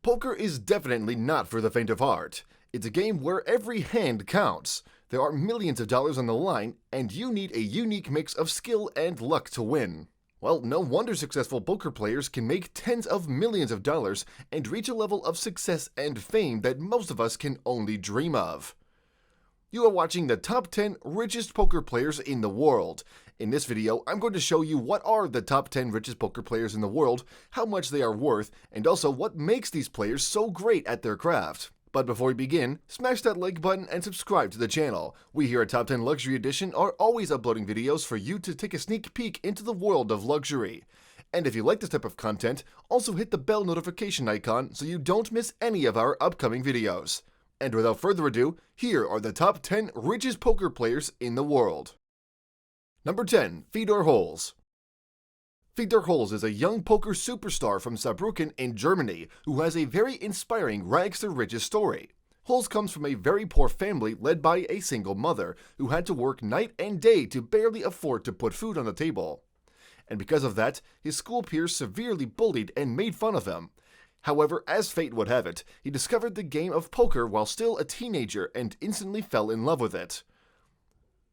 Poker is definitely not for the faint of heart. It's a game where every hand counts. There are millions of dollars on the line, and you need a unique mix of skill and luck to win. Well, no wonder successful poker players can make tens of millions of dollars and reach a level of success and fame that most of us can only dream of. You are watching the top 10 richest poker players in the world. In this video, I'm going to show you what are the top 10 richest poker players in the world, how much they are worth, and also what makes these players so great at their craft. But before we begin, smash that like button and subscribe to the channel. We here at Top 10 Luxury Edition are always uploading videos for you to take a sneak peek into the world of luxury. And if you like this type of content, also hit the bell notification icon so you don't miss any of our upcoming videos. And without further ado, here are the top 10 richest poker players in the world. Number 10. Fedor Holz. Fedor Holz is a young poker superstar from Saarbrücken in Germany who has a very inspiring rags to riches story. Holz comes from a very poor family led by a single mother who had to work night and day to barely afford to put food on the table. And because of that, his school peers severely bullied and made fun of him. However, as fate would have it, he discovered the game of poker while still a teenager and instantly fell in love with it.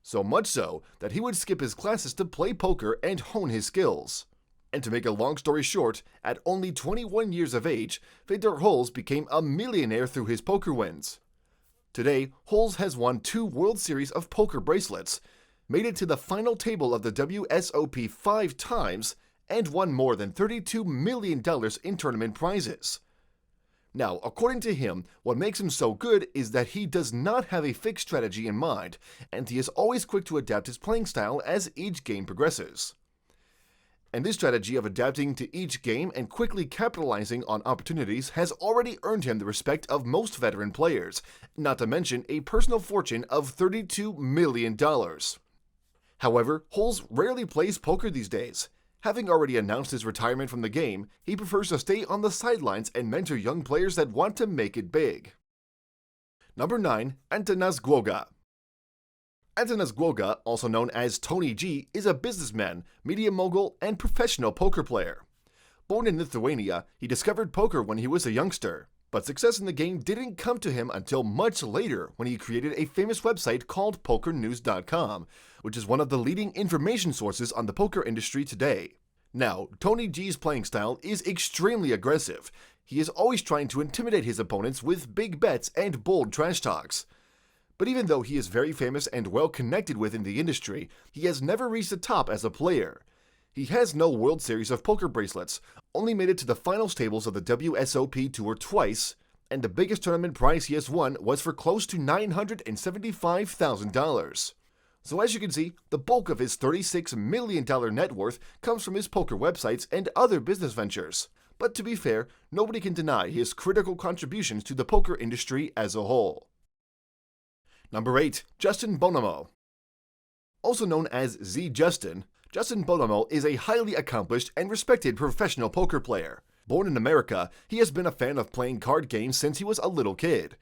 So much so that he would skip his classes to play poker and hone his skills. And to make a long story short, at only 21 years of age, Fedor Holz became a millionaire through his poker wins. Today, Holz has won 2 World Series of Poker bracelets, made it to the final table of the WSOP 5 times, and won more than $32 million in tournament prizes. Now, according to him, what makes him so good is that he does not have a fixed strategy in mind, and he is always quick to adapt his playing style as each game progresses. And this strategy of adapting to each game and quickly capitalizing on opportunities has already earned him the respect of most veteran players, not to mention a personal fortune of $32 million. However, Holz rarely plays poker these days. Having already announced his retirement from the game, he prefers to stay on the sidelines and mentor young players that want to make it big. Number 9. Antanas Guoga. Antanas Guoga, also known as Tony G, is a businessman, media mogul, and professional poker player. Born in Lithuania, he discovered poker when he was a youngster, but success in the game didn't come to him until much later when he created a famous website called PokerNews.com, which is one of the leading information sources on the poker industry today. Now, Tony G's playing style is extremely aggressive. He is always trying to intimidate his opponents with big bets and bold trash talks. But even though he is very famous and well connected within the industry, he has never reached the top as a player. He has no World Series of Poker bracelets, only made it to the finals tables of the WSOP Tour twice, and the biggest tournament prize he has won was for close to $975,000. So as you can see, the bulk of his $36 million net worth comes from his poker websites and other business ventures. But to be fair, nobody can deny his critical contributions to the poker industry as a whole. Number 8. Justin Bonomo. Also known as Z Justin, Justin Bonomo is a highly accomplished and respected professional poker player. Born in America, he has been a fan of playing card games since he was a little kid.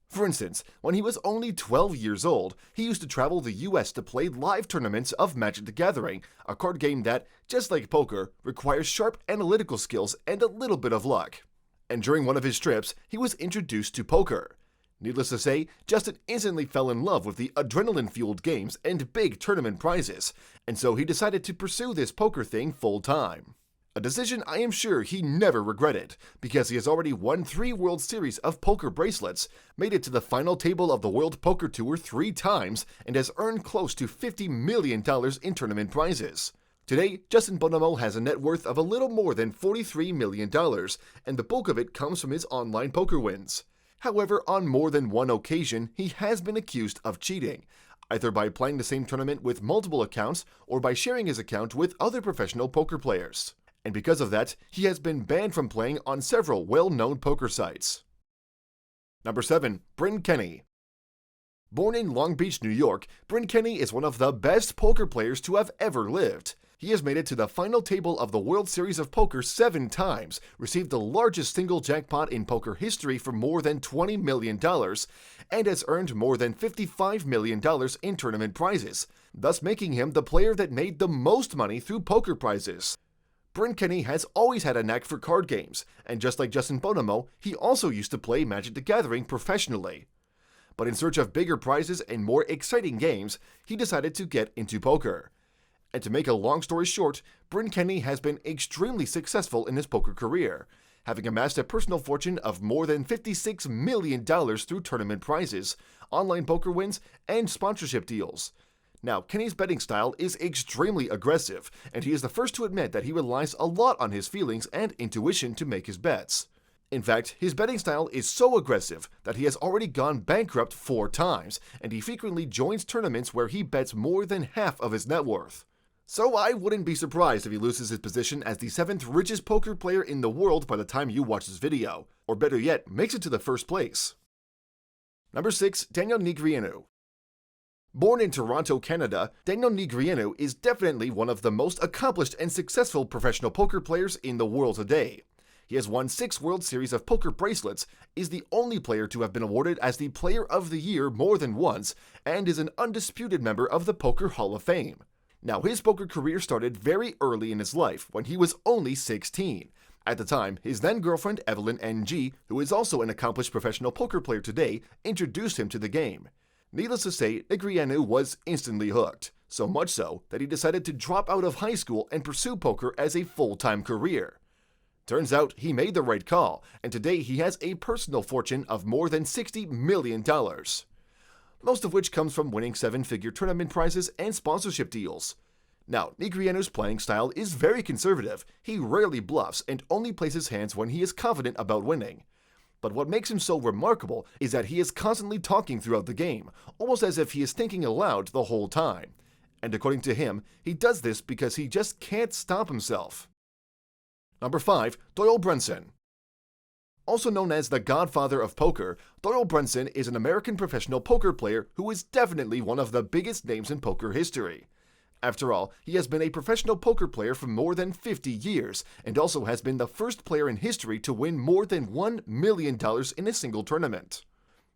For instance, when he was only 12 years old, he used to travel the US to play live tournaments of Magic the Gathering, a card game that, just like poker, requires sharp analytical skills and a little bit of luck. And during one of his trips, he was introduced to poker. Needless to say, Justin instantly fell in love with the adrenaline-fueled games and big tournament prizes, and so he decided to pursue this poker thing full-time. A decision I am sure he never regretted, because he has already won 3 World Series of Poker bracelets, made it to the final table of the World Poker Tour 3 times, and has earned close to $50 million in tournament prizes. Today, Justin Bonomo has a net worth of a little more than $43 million, and the bulk of it comes from his online poker wins. However, on more than one occasion, he has been accused of cheating, either by playing the same tournament with multiple accounts or by sharing his account with other professional poker players. And because of that, he has been banned from playing on several well-known poker sites. Number 7. Bryn Kenney. Born in Long Beach, New York, Bryn Kenney is one of the best poker players to have ever lived. He has made it to the final table of the World Series of Poker 7 times, received the largest single jackpot in poker history for more than $20 million, and has earned more than $55 million in tournament prizes, thus making him the player that made the most money through poker prizes. Bryn Kenney has always had a knack for card games, and just like Justin Bonomo, he also used to play Magic the Gathering professionally. But in search of bigger prizes and more exciting games, he decided to get into poker. And to make a long story short, Bryn Kenney has been extremely successful in his poker career, having amassed a personal fortune of more than $56 million through tournament prizes, online poker wins, and sponsorship deals. Now, Kenney's betting style is extremely aggressive, and he is the first to admit that he relies a lot on his feelings and intuition to make his bets. In fact, his betting style is so aggressive that he has already gone bankrupt 4 times, and he frequently joins tournaments where he bets more than half of his net worth. So I wouldn't be surprised if he loses his position as the 7th richest poker player in the world by the time you watch this video, or better yet, makes it to the first place. Number 6. Daniel Negreanu. Born in Toronto, Canada, Daniel Negreanu is definitely one of the most accomplished and successful professional poker players in the world today. He has won 6 World Series of Poker bracelets, is the only player to have been awarded as the Player of the Year more than once, and is an undisputed member of the Poker Hall of Fame. Now, his poker career started very early in his life, when he was only 16. At the time, his then-girlfriend Evelyn N.G., who is also an accomplished professional poker player today, introduced him to the game. Needless to say, Negreanu was instantly hooked, so much so that he decided to drop out of high school and pursue poker as a full-time career. Turns out he made the right call, and today he has a personal fortune of more than $60 million. Most of which comes from winning 7-figure tournament prizes and sponsorship deals. Now, Negreanu's playing style is very conservative. He rarely bluffs and only plays his hands when he is confident about winning. But what makes him so remarkable is that he is constantly talking throughout the game, almost as if he is thinking aloud the whole time. And according to him, he does this because he just can't stop himself. Number 5. Doyle Brunson. Also known as the Godfather of Poker, Doyle Brunson is an American professional poker player who is definitely one of the biggest names in poker history. After all, he has been a professional poker player for more than 50 years, and also has been the first player in history to win more than $1 million in a single tournament.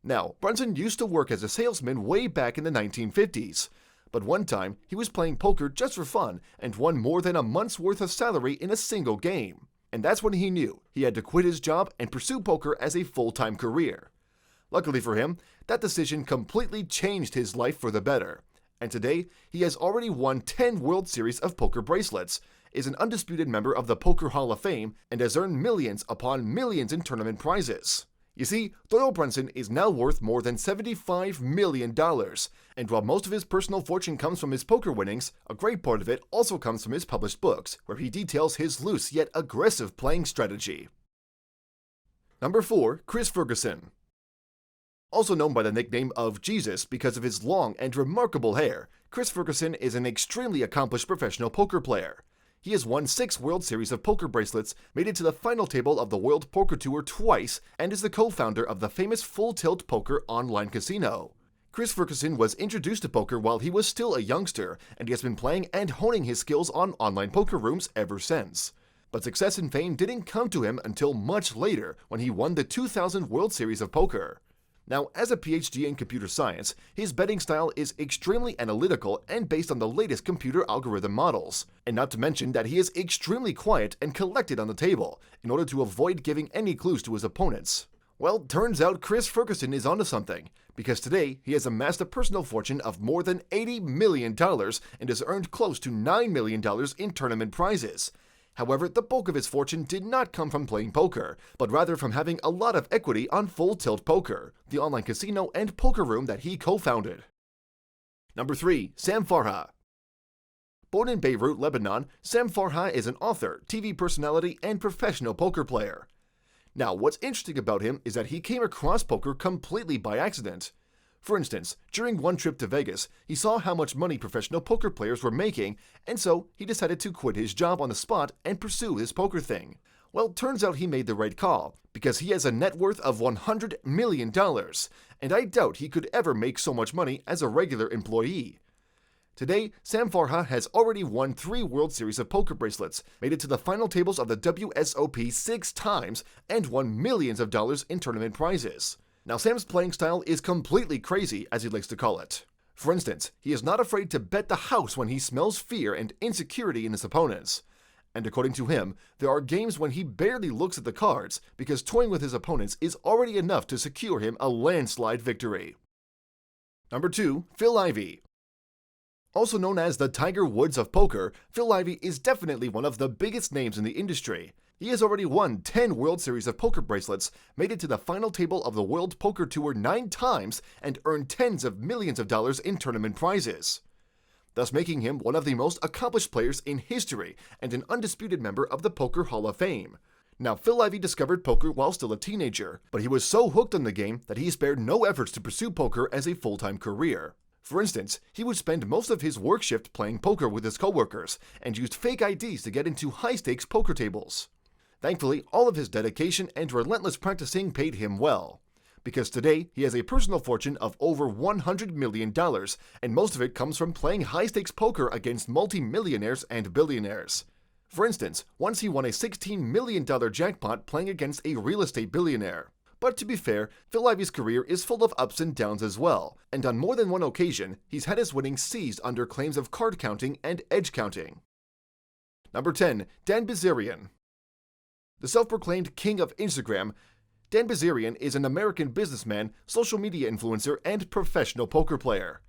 Now, Brunson used to work as a salesman way back in the 1950s, but one time he was playing poker just for fun and won more than a month's worth of salary in a single game. And that's when he knew he had to quit his job and pursue poker as a full-time career. Luckily for him, that decision completely changed his life for the better. And today, he has already won 10 World Series of Poker bracelets, is an undisputed member of the Poker Hall of Fame, and has earned millions upon millions in tournament prizes. You see, Doyle Brunson is now worth more than $75 million, and while most of his personal fortune comes from his poker winnings, a great part of it also comes from his published books, where he details his loose yet aggressive playing strategy. Number 4. Chris Ferguson. Also known by the nickname of Jesus because of his long and remarkable hair, Chris Ferguson is an extremely accomplished professional poker player. He has won 6 World Series of Poker bracelets, made it to the final table of the World Poker Tour twice, and is the co-founder of the famous Full Tilt Poker online casino. Chris Ferguson was introduced to poker while he was still a youngster, and he has been playing and honing his skills on online poker rooms ever since. But success and fame didn't come to him until much later, when he won the 2000 World Series of Poker. Now, as a PhD in computer science, his betting style is extremely analytical and based on the latest computer algorithm models, and not to mention that he is extremely quiet and collected on the table, in order to avoid giving any clues to his opponents. Well, turns out Chris Ferguson is onto something, because today he has amassed a personal fortune of more than $80 million and has earned close to $9 million in tournament prizes. However, the bulk of his fortune did not come from playing poker, but rather from having a lot of equity on Full Tilt Poker, the online casino and poker room that he co-founded. Number 3. Sam Farha. Born in Beirut, Lebanon, Sam Farha is an author, TV personality, and professional poker player. Now, what's interesting about him is that he came across poker completely by accident. For instance, during one trip to Vegas, he saw how much money professional poker players were making, and so he decided to quit his job on the spot and pursue his poker thing. Well, turns out he made the right call, because he has a net worth of $100 million, and I doubt he could ever make so much money as a regular employee. Today, Sam Farha has already won 3 World Series of Poker bracelets, made it to the final tables of the WSOP 6 times, and won millions of dollars in tournament prizes. Now, Sam's playing style is completely crazy, as he likes to call it. For instance, he is not afraid to bet the house when he smells fear and insecurity in his opponents. And according to him, there are games when he barely looks at the cards because toying with his opponents is already enough to secure him a landslide victory. Number 2. Phil Ivey. Also known as the Tiger Woods of poker, Phil Ivey is definitely one of the biggest names in the industry. He has already won 10 World Series of Poker bracelets, made it to the final table of the World Poker Tour 9 times, and earned tens of millions of dollars in tournament prizes, thus making him one of the most accomplished players in history and an undisputed member of the Poker Hall of Fame. Now, Phil Ivey discovered poker while still a teenager, but he was so hooked on the game that he spared no efforts to pursue poker as a full-time career. For instance, he would spend most of his work shift playing poker with his coworkers and used fake IDs to get into high-stakes poker tables. Thankfully, all of his dedication and relentless practicing paid him well, because today he has a personal fortune of over $100 million, and most of it comes from playing high-stakes poker against multi-millionaires and billionaires. For instance, once he won a $16 million jackpot playing against a real estate billionaire. But to be fair, Phil Ivey's career is full of ups and downs as well, and on more than one occasion, he's had his winnings seized under claims of card counting and edge counting. Number 10. Dan Bilzerian. The self-proclaimed king of Instagram, Dan Bilzerian is an American businessman, social media influencer, and professional poker player.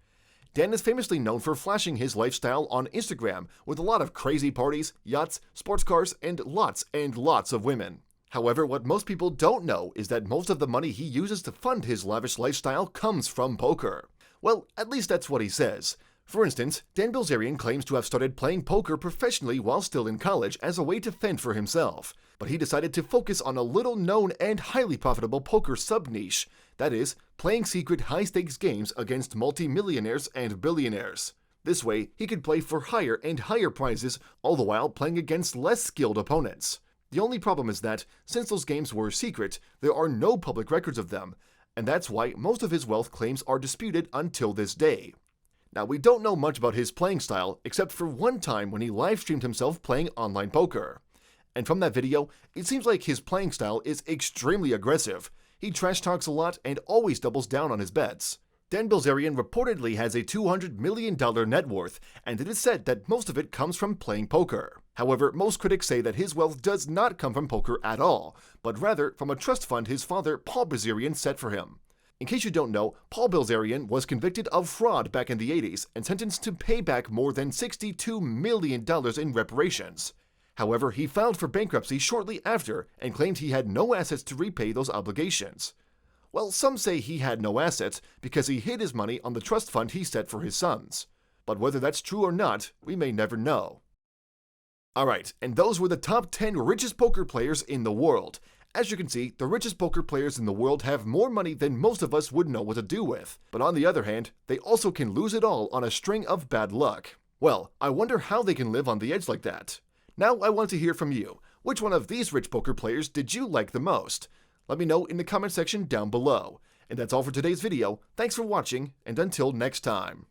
Dan is famously known for flashing his lifestyle on Instagram with a lot of crazy parties, yachts, sports cars, and lots of women. However, what most people don't know is that most of the money he uses to fund his lavish lifestyle comes from poker. Well, at least that's what he says. For instance, Dan Bilzerian claims to have started playing poker professionally while still in college as a way to fend for himself, but he decided to focus on a little-known and highly profitable poker sub-niche, that is, playing secret high-stakes games against multi-millionaires and billionaires. This way, he could play for higher and higher prizes, all the while playing against less skilled opponents. The only problem is that, since those games were secret, there are no public records of them, and that's why most of his wealth claims are disputed until this day. Now, we don't know much about his playing style, except for one time when he live-streamed himself playing online poker. And from that video, it seems like his playing style is extremely aggressive. He trash talks a lot and always doubles down on his bets. Dan Bilzerian reportedly has a $200 million net worth, and it is said that most of it comes from playing poker. However, most critics say that his wealth does not come from poker at all, but rather from a trust fund his father, Paul Bilzerian, set for him. In case you don't know, Paul Bilzerian was convicted of fraud back in the 80s and sentenced to pay back more than $62 million in reparations. However, he filed for bankruptcy shortly after and claimed he had no assets to repay those obligations. Well, some say he had no assets because he hid his money on the trust fund he set for his sons. But whether that's true or not, we may never know. Alright, and those were the top 10 richest poker players in the world. As you can see, the richest poker players in the world have more money than most of us would know what to do with. But on the other hand, they also can lose it all on a string of bad luck. Well, I wonder how they can live on the edge like that. Now I want to hear from you. Which one of these rich poker players did you like the most? Let me know in the comment section down below. And that's all for today's video. Thanks for watching, and until next time.